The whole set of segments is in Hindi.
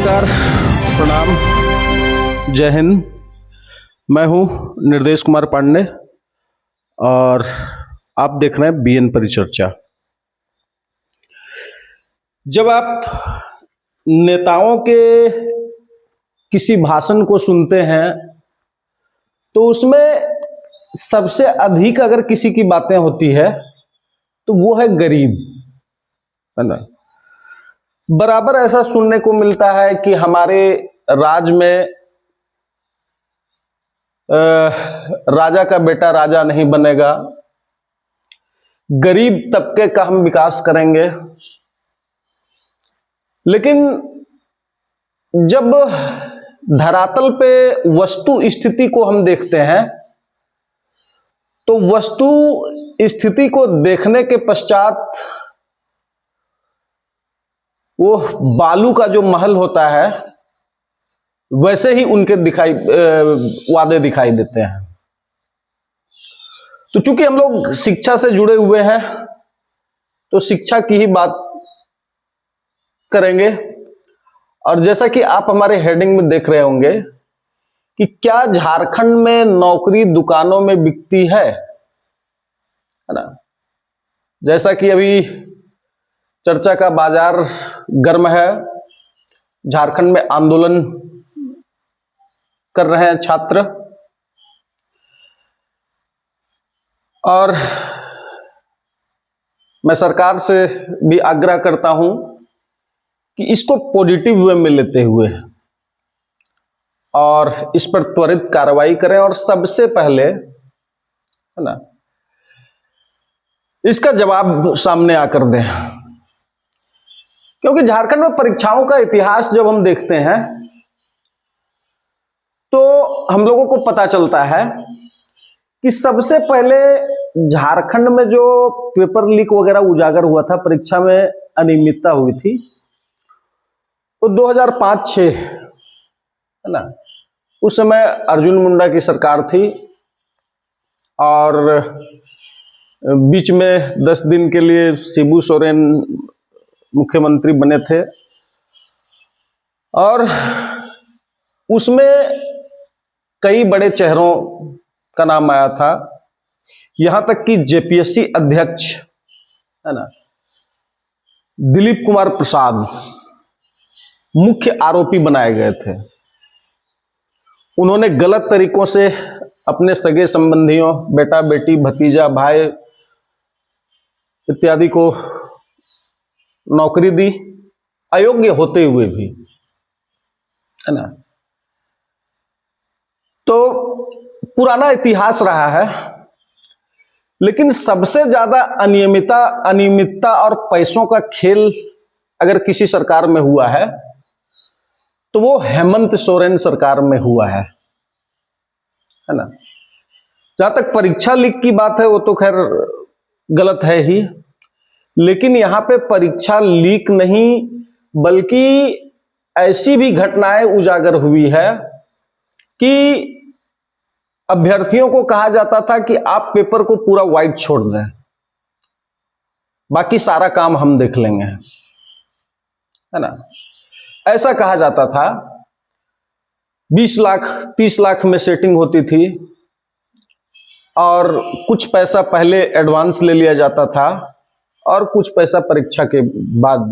नमस्कार, प्रणाम, जय हिंद। मैं हूं निर्देश कुमार पांडे और आप देख रहे हैं बीएन परिचर्चा। जब आप नेताओं के किसी भाषण को सुनते हैं तो उसमें सबसे अधिक अगर किसी की बातें होती है तो वो है गरीब, है ना। बराबर ऐसा सुनने को मिलता है कि हमारे राज्य में राजा का बेटा राजा नहीं बनेगा, गरीब तबके का हम विकास करेंगे। लेकिन जब धरातल पे वस्तु स्थिति को हम देखते हैं तो वस्तु स्थिति को देखने के पश्चात वो बालू का जो महल होता है वैसे ही उनके वादे दिखाई देते हैं। तो चूंकि हम लोग शिक्षा से जुड़े हुए हैं तो शिक्षा की ही बात करेंगे। और जैसा कि आप हमारे हेडिंग में देख रहे होंगे कि क्या झारखंड में नौकरी दुकानों में बिकती है ना। जैसा कि अभी चर्चा का बाजार गर्म है, झारखंड में आंदोलन कर रहे हैं छात्र और मैं सरकार से भी आग्रह करता हूं कि इसको पॉजिटिव वे में लेते हुए और इस पर त्वरित कार्रवाई करें और सबसे पहले, है ना, इसका जवाब सामने आकर दें। क्योंकि झारखंड में परीक्षाओं का इतिहास जब हम देखते हैं तो हम लोगों को पता चलता है कि सबसे पहले झारखंड में जो पेपर लीक वगैरह उजागर हुआ था, परीक्षा में अनियमितता हुई थी, तो 2005-06, है ना, उस समय अर्जुन मुंडा की सरकार थी और बीच में 10 दिन के लिए शिबू सोरेन मुख्यमंत्री बने थे और उसमें कई बड़े चेहरों का नाम आया था, यहां तक कि जेपीएससी अध्यक्ष, है ना, दिलीप कुमार प्रसाद मुख्य आरोपी बनाए गए थे। उन्होंने गलत तरीकों से अपने सगे संबंधियों, बेटा बेटी, भतीजा, भाई इत्यादि को नौकरी दी, अयोग्य होते हुए भी, है ना। तो पुराना इतिहास रहा है। लेकिन सबसे ज्यादा अनियमितता और पैसों का खेल अगर किसी सरकार में हुआ है तो वो हेमंत सोरेन सरकार में हुआ है ना। जहां तक परीक्षा लीक की बात है वो तो खैर गलत है ही, लेकिन यहां पे परीक्षा लीक नहीं बल्कि ऐसी भी घटनाएं उजागर हुई है कि अभ्यर्थियों को कहा जाता था कि आप पेपर को पूरा व्हाइट छोड़ दें, बाकी सारा काम हम देख लेंगे, है ना। ऐसा कहा जाता था। 20 लाख 30 लाख में सेटिंग होती थी और कुछ पैसा पहले एडवांस ले लिया जाता था और कुछ पैसा परीक्षा के बाद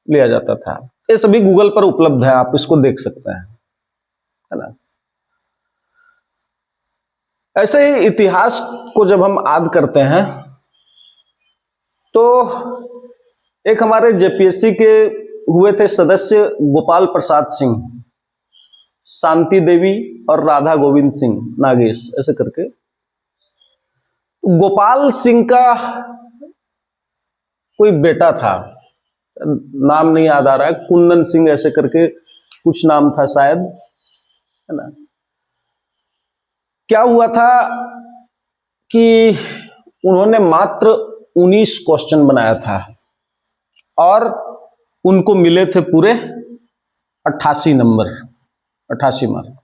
लिया जाता था। ये सभी गूगल पर उपलब्ध है, आप इसको देख सकते हैं, है ना। ऐसे ही इतिहास को जब हम याद करते हैं तो एक हमारे जेपीएससी के हुए थे सदस्य गोपाल प्रसाद सिंह, शांति देवी और राधा गोविंद सिंह नागेश, ऐसे करके। गोपाल सिंह का कोई बेटा था, नाम नहीं याद आ रहा है, कुंदन सिंह ऐसे करके कुछ नाम था शायद, है ना। क्या हुआ था कि उन्होंने मात्र 19 क्वेश्चन बनाया था और उनको मिले थे पूरे 88 नंबर, 88 मार्क।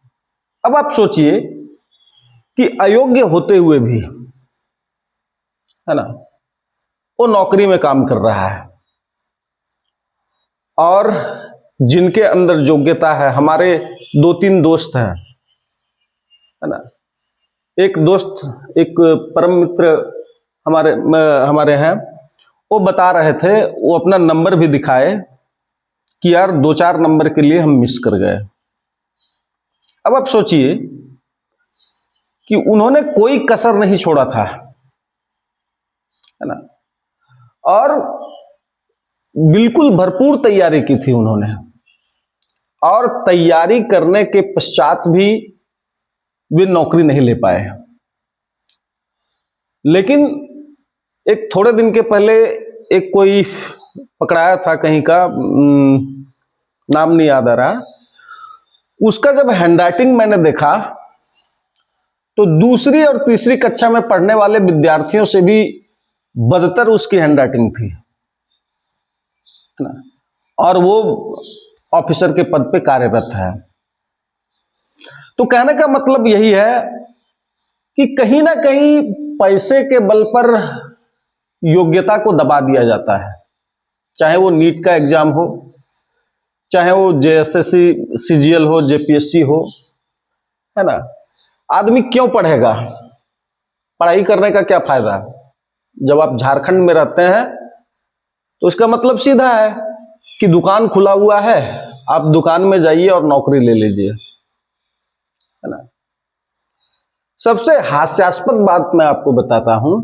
अब आप सोचिए कि अयोग्य होते हुए भी, है ना, वो नौकरी में काम कर रहा है और जिनके अंदर योग्यता है। हमारे 2-3 दोस्त हैं, है ना। एक दोस्त, एक परम मित्र हमारे हैं, वो बता रहे थे, वो अपना नंबर भी दिखाए कि यार 2-4 नंबर के लिए हम मिस कर गए। अब आप सोचिए कि उन्होंने कोई कसर नहीं छोड़ा था, है ना, और बिल्कुल भरपूर तैयारी की थी उन्होंने, और तैयारी करने के पश्चात भी वे नौकरी नहीं ले पाए। लेकिन एक थोड़े दिन के पहले एक कोई पकड़ाया था कहीं का, नाम नहीं याद आ रहा, उसका जब हैंडराइटिंग मैंने देखा तो दूसरी और तीसरी कक्षा में पढ़ने वाले विद्यार्थियों से भी बदतर उसकी हैंडराइटिंग थी, है ना, और वो ऑफिसर के पद पे कार्यरत है। तो कहने का मतलब यही है कि कहीं ना कहीं पैसे के बल पर योग्यता को दबा दिया जाता है, चाहे वो नीट का एग्जाम हो, चाहे वो जेएसएससी सीजीएल हो, जेपीएससी हो, है ना। आदमी क्यों पढ़ेगा? पढ़ाई करने का क्या फायदा? जब आप झारखंड में रहते हैं तो इसका मतलब सीधा है कि दुकान खुला हुआ है, आप दुकान में जाइए और नौकरी ले लीजिए, है ना। सबसे हास्यास्पद बात मैं आपको बताता हूं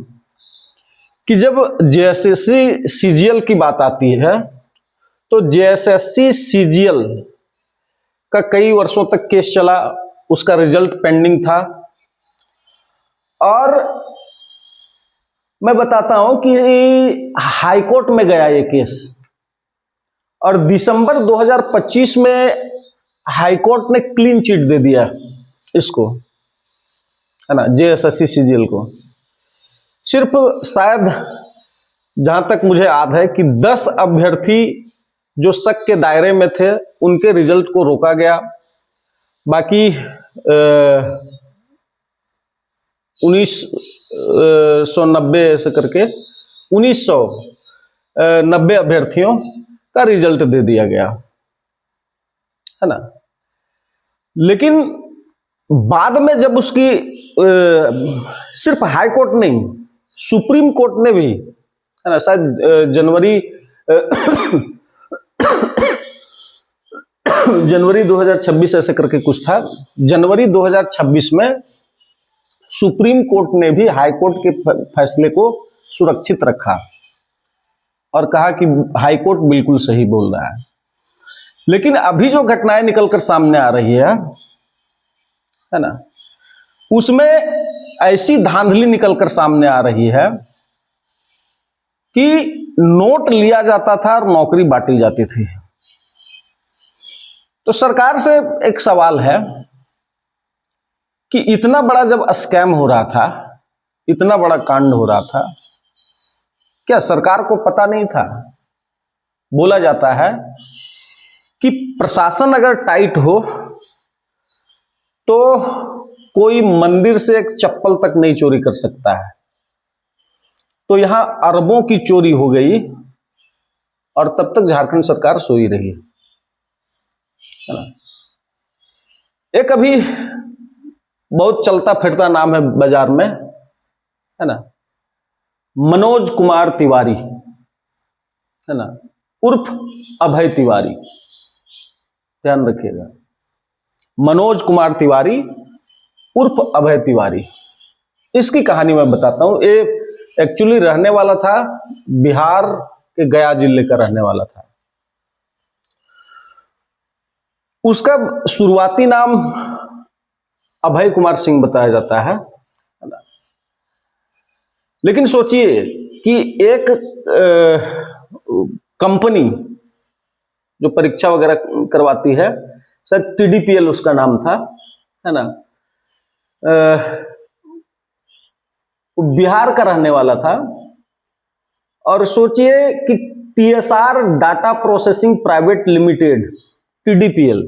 कि जब जेएसएससी सीजीएल की बात आती है तो जेएसएससी सीजीएल का कई वर्षों तक केस चला, उसका रिजल्ट पेंडिंग था, और मैं बताता हूं कि हाई कोर्ट में गया ये केस, और दिसंबर 2025 में हाई कोर्ट ने क्लीन चिट दे दिया इसको, है ना, जेएसएससी सीजीएल को। सिर्फ शायद जहां तक मुझे याद है कि 10 अभ्यर्थी जो शक के दायरे में थे उनके रिजल्ट को रोका गया, बाकी 1990 से करके 1990 अभ्यर्थियों का रिजल्ट दे दिया गया, है ना। लेकिन बाद में जब उसकी सिर्फ हाई कोर्ट नहीं, सुप्रीम कोर्ट ने भी, है ना, शायद जनवरी 2026 ऐसे करके कुछ था, जनवरी 2026 में सुप्रीम कोर्ट ने भी हाई कोर्ट के फैसले को सुरक्षित रखा और कहा कि हाई कोर्ट बिल्कुल सही बोल रहा है। लेकिन अभी जो घटनाएं निकलकर सामने आ रही है ना, उसमें ऐसी धांधली निकलकर सामने आ रही है कि नोट लिया जाता था और नौकरी बांटी जाती थी। तो सरकार से एक सवाल है कि इतना बड़ा जब स्कैम हो रहा था, इतना बड़ा कांड हो रहा था, क्या सरकार को पता नहीं था? बोला जाता है कि प्रशासन अगर टाइट हो तो कोई मंदिर से एक चप्पल तक नहीं चोरी कर सकता है। तो यहां अरबों की चोरी हो गई और तब तक झारखंड सरकार सोई रही, है ना। एक अभी बहुत चलता फिरता नाम है बाजार में, है ना, मनोज कुमार तिवारी, है ना, उर्फ अभय तिवारी। ध्यान रखिएगा, मनोज कुमार तिवारी उर्फ अभय तिवारी। इसकी कहानी मैं बताता हूं। ये एक्चुअली रहने वाला था बिहार के गया जिले का रहने वाला था। उसका शुरुआती नाम अभय कुमार सिंह बताया जाता है ना। लेकिन सोचिए कि एक कंपनी जो परीक्षा वगैरह करवाती है, शायद टीडीपीएल उसका नाम था, है ना, बिहार का रहने वाला था। और सोचिए कि TSR data processing private limited, TDPL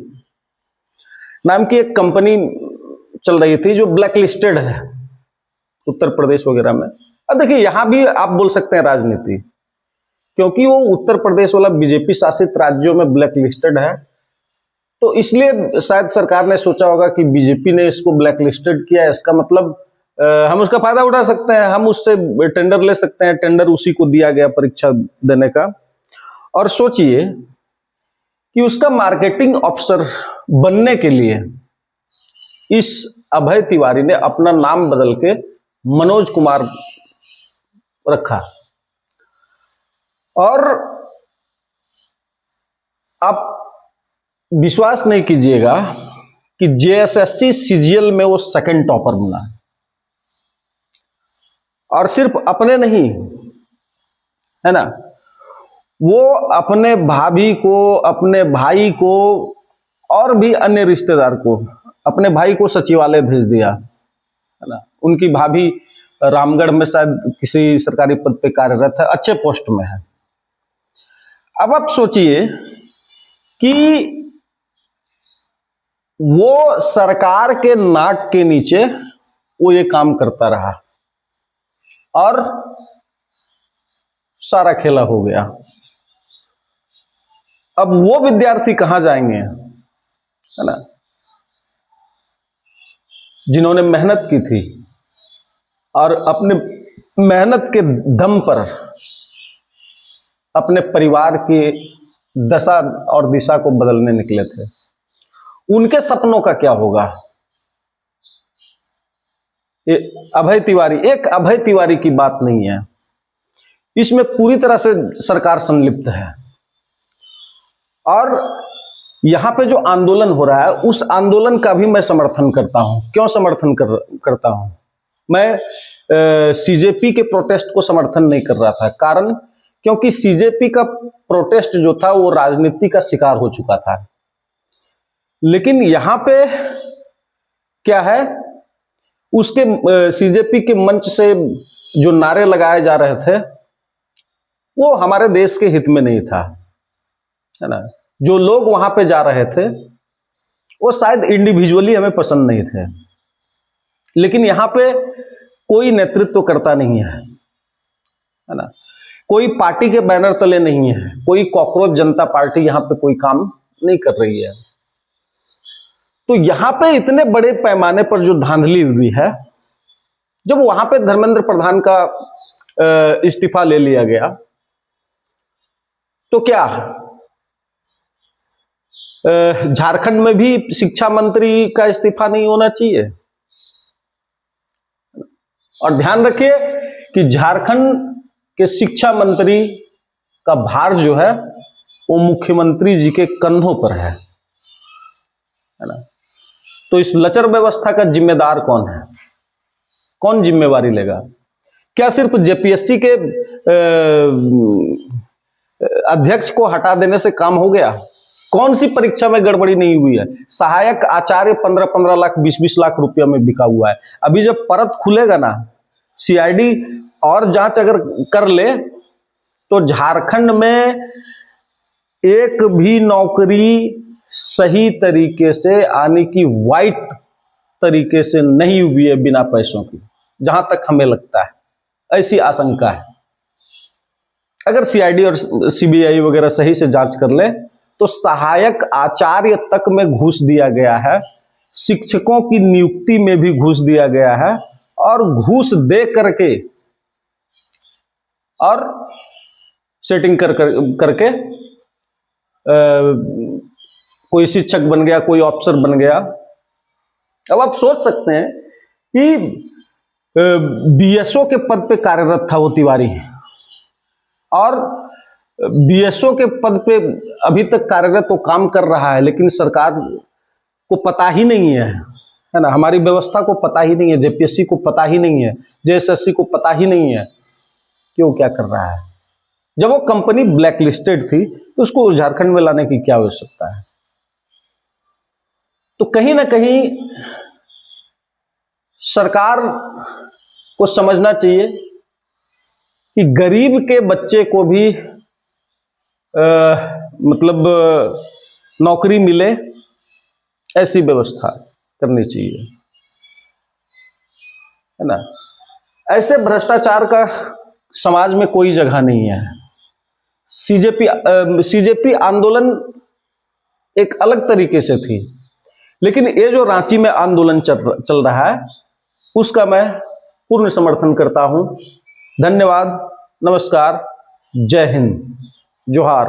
नाम की एक कंपनी चल रही थी जो ब्लैक लिस्टेड है उत्तर प्रदेश वगैरह में। अब देखिए, यहां भी आप बोल सकते हैं राजनीति, क्योंकि वो उत्तर प्रदेश वाला बीजेपी शासित राज्यों में ब्लैक लिस्टेड है, तो इसलिए शायद सरकार ने सोचा होगा कि बीजेपी ने इसको ब्लैक लिस्टेड किया है, इसका मतलब हम उसका फायदा उठा सकते हैं, हम उससे टेंडर ले सकते हैं। टेंडर उसी को दिया गया परीक्षा देने का। और सोचिए कि उसका मार्केटिंग अफसर बनने के लिए इस अभय तिवारी ने अपना नाम बदल के मनोज कुमार रखा। और आप विश्वास नहीं कीजिएगा कि जेएसएससी सीजीएल में वो सेकंड टॉपर बना, और सिर्फ अपने नहीं, है ना, वो अपने भाभी को, अपने भाई को और भी अन्य रिश्तेदार को, अपने भाई को सचिवालय भेज दिया, है ना। उनकी भाभी रामगढ़ में शायद किसी सरकारी पद पे कार्यरत है, अच्छे पोस्ट में है। अब आप सोचिए कि वो सरकार के नाक के नीचे वो ये काम करता रहा और सारा खेला हो गया। अब वो विद्यार्थी कहां जाएंगे, है ना, जिन्होंने मेहनत की थी और अपने मेहनत के दम पर अपने परिवार की दशा और दिशा को बदलने निकले थे। उनके सपनों का क्या होगा? ये अभय तिवारी, एक अभय तिवारी की बात नहीं है, इसमें पूरी तरह से सरकार संलिप्त है। और यहां पे जो आंदोलन हो रहा है, उस आंदोलन का भी मैं समर्थन करता हूं। क्यों समर्थन करता हूं? मैं सीजेपी के प्रोटेस्ट को समर्थन नहीं कर रहा था। कारण, क्योंकि सीजेपी का प्रोटेस्ट जो था वो राजनीति का शिकार हो चुका था। लेकिन यहां पे क्या है, उसके सीजेपी के मंच से जो नारे लगाए जा रहे थे वो हमारे देश के हित में नहीं था, है ना। जो लोग वहां पे जा रहे थे वो शायद इंडिविजुअली हमें पसंद नहीं थे, लेकिन यहां पे कोई नेतृत्व करता नहीं है ना। कोई पार्टी के बैनर तले नहीं है, कोई कॉकरोच जनता पार्टी यहां पे कोई काम नहीं कर रही है। तो यहां पे इतने बड़े पैमाने पर जो धांधली हुई है, जब वहां पे धर्मेंद्र प्रधान का इस्तीफा ले लिया गया, तो क्या झारखंड में भी शिक्षा मंत्री का इस्तीफा नहीं होना चाहिए? और ध्यान रखिए कि झारखंड के शिक्षा मंत्री का भार जो है वो मुख्यमंत्री जी के कंधों पर है ना। तो इस लचर व्यवस्था का जिम्मेदार कौन है? कौन जिम्मेवारी लेगा? क्या सिर्फ जेपीएससी के अध्यक्ष को हटा देने से काम हो गया? कौन सी परीक्षा में गड़बड़ी नहीं हुई है? सहायक आचार्य 15-15 लाख 20-20 लाख रुपया में बिका हुआ है। अभी जब परत खुलेगा ना, सीआईडी और जांच अगर कर ले, तो झारखंड में एक भी नौकरी सही तरीके से आने की वाइट तरीके से नहीं हुई है बिना पैसों की, जहां तक हमें लगता है, ऐसी आशंका है। अगर सीआईडी और सीबीआई वगैरह सही से जांच कर ले तो सहायक आचार्य तक में घूस दिया गया है, शिक्षकों की नियुक्ति में भी घूस दिया गया है, और घूस दे करके और सेटिंग करके कोई शिक्षक बन गया, कोई अफसर बन गया। अब आप सोच सकते हैं कि बीएसओ के पद पे कार्यरत था वो तिवारी, और बीएसओ के पद पे अभी तक कार्यरत वो काम कर रहा है, लेकिन सरकार को पता ही नहीं है ना, हमारी व्यवस्था को पता ही नहीं है, जेपीएससी को पता ही नहीं है, जेएसएससी को पता ही नहीं है कि वो क्या कर रहा है। जब वो कंपनी ब्लैक लिस्टेड थी तो उसको झारखंड में लाने की क्या आवश्यकता है? तो कहीं ना कहीं सरकार को समझना चाहिए कि गरीब के बच्चे को भी मतलब नौकरी मिले, ऐसी व्यवस्था करनी चाहिए, है ना। ऐसे भ्रष्टाचार का समाज में कोई जगह नहीं है। सीजेपी आंदोलन एक अलग तरीके से थी, लेकिन ये जो रांची में आंदोलन चल रहा है उसका मैं पूर्ण समर्थन करता हूं। धन्यवाद, नमस्कार, जय हिंद, जोहार।